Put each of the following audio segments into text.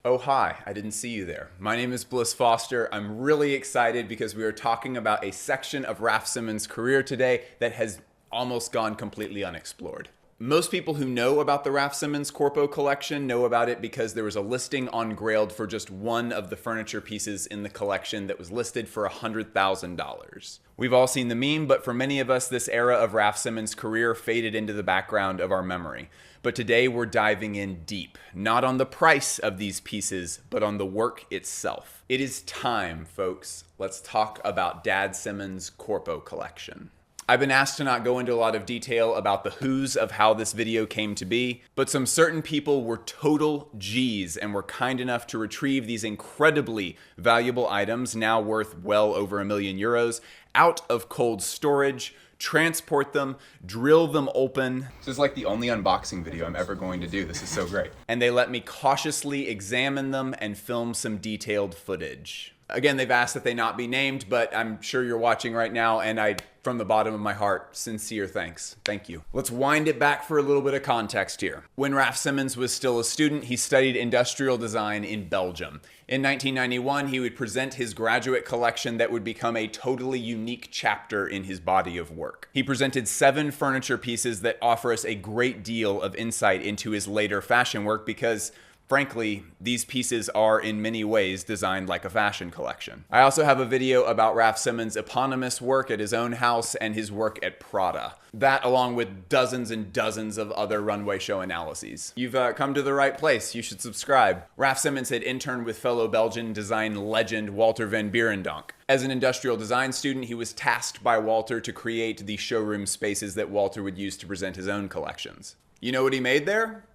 Oh, hi, I didn't see you there. My name is Bliss Foster. I'm really excited because we are talking about a section of Raf Simons' career today that has almost gone completely unexplored. Most people who know about the Raf Simons CORPO collection know about it because there was a listing on Grailed for just one of the furniture pieces in the collection that was listed for $100,000. We've all seen the meme, but for many of us, this era of Raf Simons' career faded into the background of our memory. But today we're diving in deep, not on the price of these pieces, but on the work itself. It is time, folks. Let's talk about Dad Simons' CORPO collection. I've been asked to not go into a lot of detail about the who's of how this video came to be, but some certain people were total G's and were kind enough to retrieve these incredibly valuable items, now worth well over €1,000,000, out of cold storage, transport them, drill them open. This is like the only unboxing video I'm ever going to do. This is so great. And they let me cautiously examine them and film some detailed footage. Again, they've asked that they not be named, but I'm sure you're watching right now, and from the bottom of my heart, sincere thanks. Thank you. Let's wind it back for a little bit of context here. When Raf Simons was still a student, he studied industrial design in Belgium. In 1991, he would present his graduate collection that would become a totally unique chapter in his body of work. He presented 7 furniture pieces that offer us a great deal of insight into his later fashion work because, frankly, these pieces are in many ways designed like a fashion collection. I also have a video about Raf Simons' eponymous work at his own house and his work at Prada. That, along with dozens and dozens of other runway show analyses. You've come to the right place. You should subscribe. Raf Simons had interned with fellow Belgian design legend Walter van Beirendonck. As an industrial design student, he was tasked by Walter to create the showroom spaces that Walter would use to present his own collections. You know what he made there?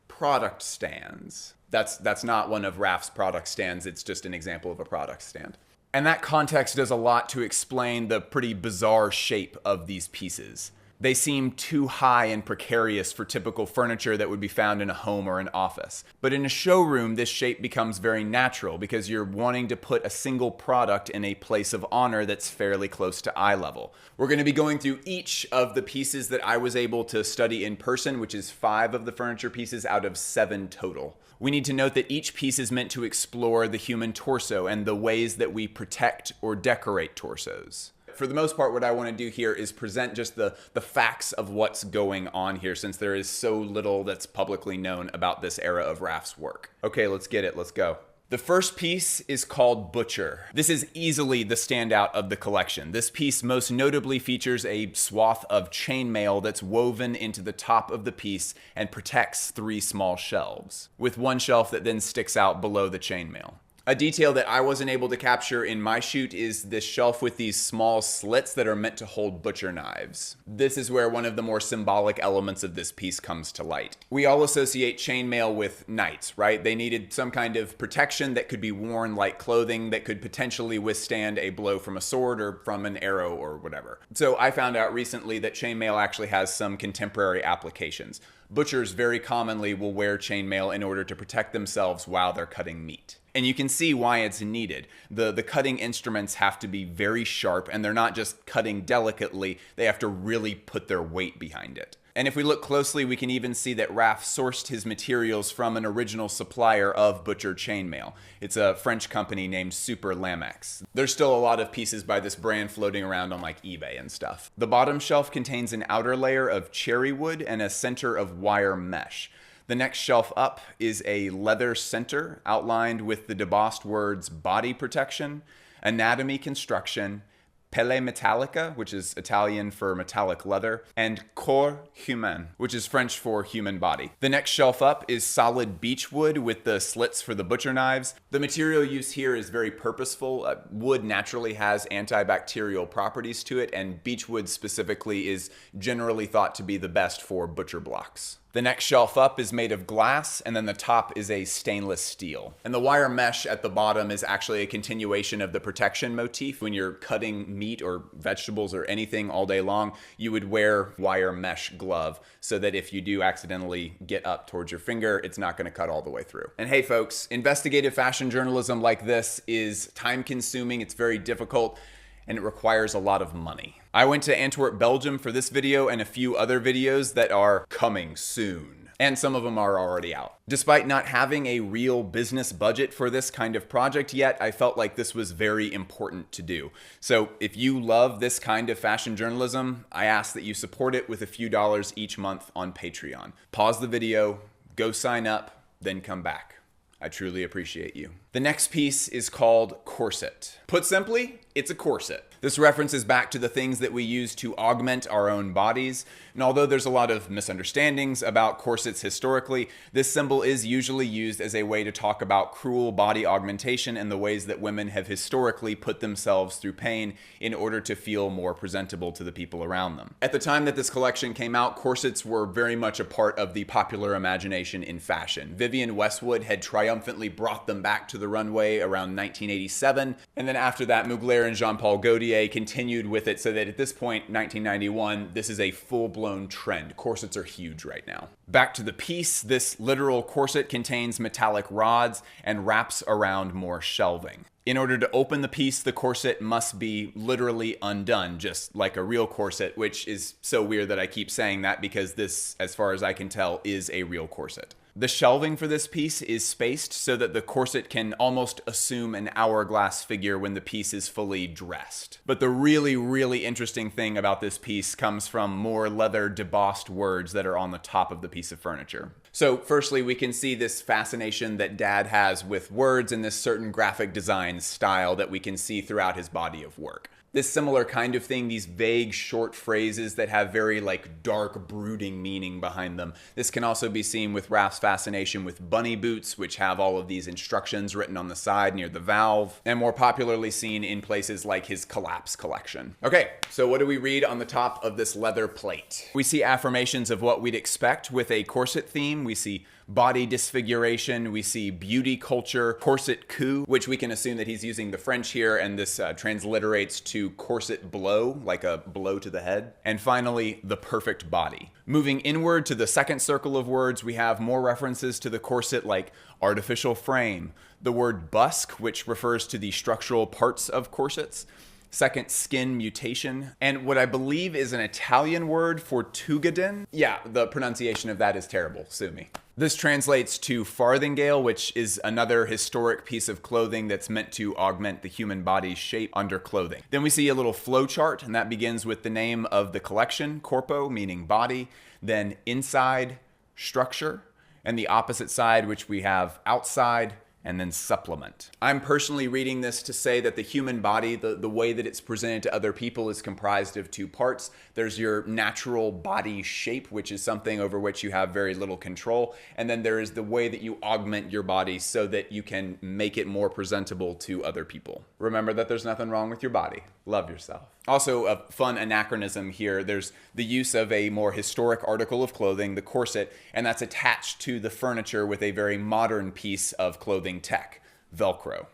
Product stands. That's not one of Raf's product stands. It's just an example of a product stand. And that context does a lot to explain the pretty bizarre shape of these pieces. They seem too high and precarious for typical furniture that would be found in a home or an office. But in a showroom, this shape becomes very natural because you're wanting to put a single product in a place of honor that's fairly close to eye level. We're going to be going through each of the pieces that I was able to study in person, which is 5 of the furniture pieces out of 7 total. We need to note that each piece is meant to explore the human torso and the ways that we protect or decorate torsos. For the most part, what I want to do here is present just the facts of what's going on here, since there is so little that's publicly known about this era of Raf's work. Okay, let's get it. Let's go. The first piece is called Butcher. This is easily the standout of the collection. This piece most notably features a swath of chainmail that's woven into the top of the piece and protects 3 small shelves, with one shelf that then sticks out below the chainmail. A detail that I wasn't able to capture in my shoot is this shelf with these small slits that are meant to hold butcher knives. This is where one of the more symbolic elements of this piece comes to light. We all associate chainmail with knights, right? They needed some kind of protection that could be worn like clothing that could potentially withstand a blow from a sword or from an arrow or whatever. So I found out recently that chainmail actually has some contemporary applications. Butchers very commonly will wear chainmail in order to protect themselves while they're cutting meat. And you can see why it's needed. The cutting instruments have to be very sharp, and they're not just cutting delicately, they have to really put their weight behind it. And if we look closely, we can even see that Raf sourced his materials from an original supplier of butcher chainmail. It's a French company named Super Lamex. There's still a lot of pieces by this brand floating around on like eBay and stuff. The bottom shelf contains an outer layer of cherry wood and a center of wire mesh. The next shelf up is a leather center outlined with the debossed words body protection, anatomy construction, pelle metallica, which is Italian for metallic leather, and corps humain, which is French for human body. The next shelf up is solid beechwood with the slits for the butcher knives. The material used here is very purposeful. Wood naturally has antibacterial properties to it, and beechwood specifically is generally thought to be the best for butcher blocks. The next shelf up is made of glass, and then the top is a stainless steel. And the wire mesh at the bottom is actually a continuation of the protection motif. When you're cutting meat or vegetables or anything all day long, you would wear wire mesh glove so that if you do accidentally get up towards your finger, it's not going to cut all the way through. And hey folks, investigative fashion journalism like this is time consuming, it's very difficult, and it requires a lot of money. I went to Antwerp, Belgium for this video and a few other videos that are coming soon. and some of them are already out. Despite not having a real business budget for this kind of project yet, I felt like this was very important to do. So if you love this kind of fashion journalism, I ask that you support it with a few dollars each month on Patreon. Pause the video, go sign up, then come back. I truly appreciate you. The next piece is called Corset. Put simply, it's a corset. This references back to the things that we use to augment our own bodies. And although there's a lot of misunderstandings about corsets historically, this symbol is usually used as a way to talk about cruel body augmentation and the ways that women have historically put themselves through pain in order to feel more presentable to the people around them. At the time that this collection came out, corsets were very much a part of the popular imagination in fashion. Vivienne Westwood had triumphantly brought them back to the runway around 1987, and then after that, Mugler and Jean-Paul Gaultier continued with it so that at this point, 1991, this is a full-blown trend. Corsets are huge right now. Back to the piece, this literal corset contains metallic rods and wraps around more shelving. In order to open the piece, the corset must be literally undone, just like a real corset, which is so weird that I keep saying that because this, as far as I can tell, is a real corset. The shelving for this piece is spaced so that the corset can almost assume an hourglass figure when the piece is fully dressed. But the really interesting thing about this piece comes from more leather debossed words that are on the top of the piece of furniture. So firstly, we can see this fascination that Dad has with words and this certain graphic design style that we can see throughout his body of work. This similar kind of thing, these vague short phrases that have very dark brooding meaning behind them. This can also be seen with Raf's fascination with bunny boots, which have all of these instructions written on the side near the valve, and more popularly seen in places like his Collapse collection. Okay, so what do we read on the top of this leather plate? We see affirmations of what we'd expect with a corset theme. We see body disfiguration, we see beauty culture, corset coup, which we can assume that he's using the French here, and this transliterates to corset blow, like a blow to the head. And finally, the perfect body. Moving inward to the second circle of words, we have more references to the corset like artificial frame, the word busk, which refers to the structural parts of corsets, second, skin mutation, and what I believe is an Italian word for tugadin. Yeah, the pronunciation of that is terrible, sue me. This translates to farthingale, which is another historic piece of clothing that's meant to augment the human body's shape under clothing. Then we see a little flow chart, and that begins with the name of the collection, CORPO, meaning body, then inside, structure, and the opposite side, which we have outside, and then supplement. I'm personally reading this to say that the human body, the way that it's presented to other people, is comprised of two parts. There's your natural body shape, which is something over which you have very little control. And then there is the way that you augment your body so that you can make it more presentable to other people. Remember that there's nothing wrong with your body. Love yourself. Also, a fun anachronism here, there's the use of a more historic article of clothing, the corset, and that's attached to the furniture with a very modern piece of clothing tech, Velcro.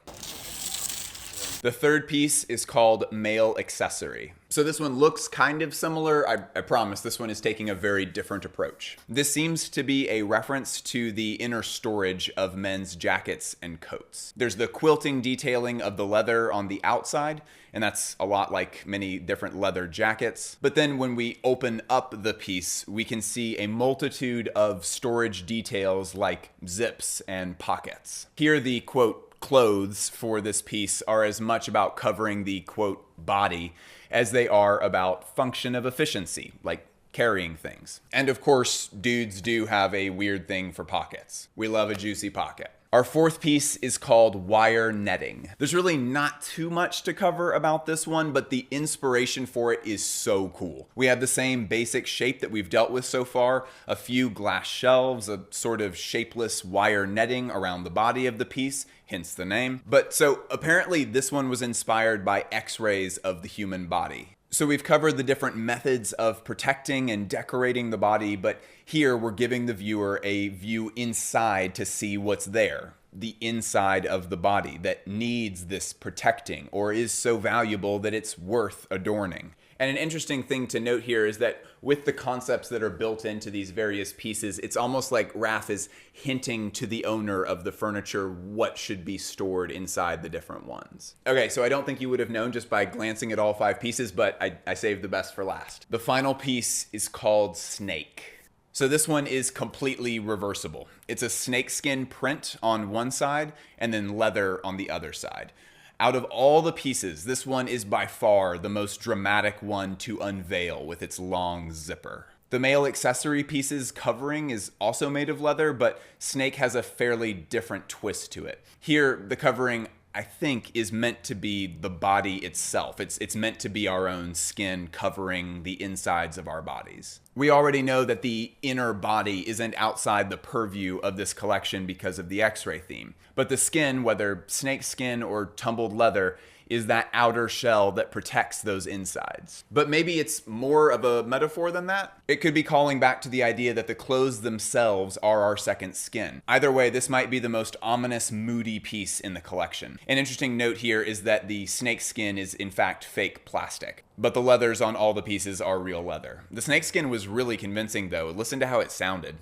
The third piece is called Male Accessory. So this one looks kind of similar. I promise this one is taking a very different approach. This seems to be a reference to the inner storage of men's jackets and coats. There's the quilting detailing of the leather on the outside, and that's a lot like many different leather jackets. But then when we open up the piece, we can see a multitude of storage details like zips and pockets. Here the quote clothes for this piece are as much about covering the quote body as they are about function of efficiency, like carrying things. And of course, dudes do have a weird thing for pockets. We love a juicy pocket. Our fourth piece is called wire netting. There's really not too much to cover about this one, but the inspiration for it is so cool. We have the same basic shape that we've dealt with so far, a few glass shelves, a sort of shapeless wire netting around the body of the piece, hence the name. But so apparently this one was inspired by X-rays of the human body. So we've covered the different methods of protecting and decorating the body, but here we're giving the viewer a view inside to see what's there, the inside of the body that needs this protecting or is so valuable that it's worth adorning. And an interesting thing to note here is that with the concepts that are built into these various pieces, it's almost like Raf is hinting to the owner of the furniture what should be stored inside the different ones. Okay, so I don't think you would have known just by glancing at all 5 pieces, but I saved the best for last. The final piece is called Snake. So this one is completely reversible. It's a snakeskin print on one side and then leather on the other side. Out of all the pieces, this one is by far the most dramatic one to unveil with its long zipper. The male accessory piece's covering is also made of leather, but snake has a fairly different twist to it. Here, the covering, I think, is meant to be the body itself. It's meant to be our own skin covering the insides of our bodies. We already know that the inner body isn't outside the purview of this collection because of the X-ray theme. But the skin, whether snake skin or tumbled leather, is that outer shell that protects those insides. But maybe it's more of a metaphor than that. It could be calling back to the idea that the clothes themselves are our second skin. Either way, this might be the most ominous, moody piece in the collection. An interesting note here is that the snake skin is in fact fake plastic, but the leathers on all the pieces are real leather. The snake skin was really convincing though. Listen to how it sounded.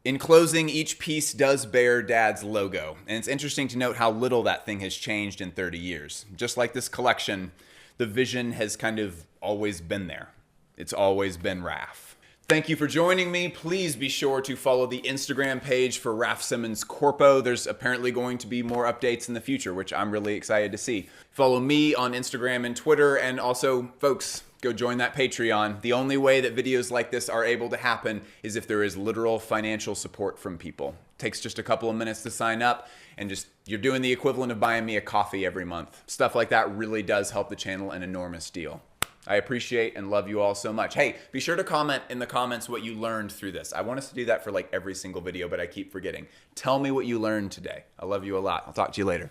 In closing, each piece does bear Dad's logo, and it's interesting to note how little that thing has changed in 30 years. Just like this collection, the vision has kind of always been there. It's always been Raf. Thank you for joining me. Please be sure to follow the Instagram page for Raf Simons CORPO. There's apparently going to be more updates in the future, which I'm really excited to see. Follow me on Instagram and Twitter, and also, folks, go join that Patreon. The only way that videos like this are able to happen is if there is literal financial support from people. It takes just a couple of minutes to sign up, and you're doing the equivalent of buying me a coffee every month. Stuff like that really does help the channel an enormous deal. I appreciate and love you all so much. Hey, be sure to comment in the comments what you learned through this. I want us to do that for like every single video, but I keep forgetting. Tell me what you learned today. I love you a lot. I'll talk to you later.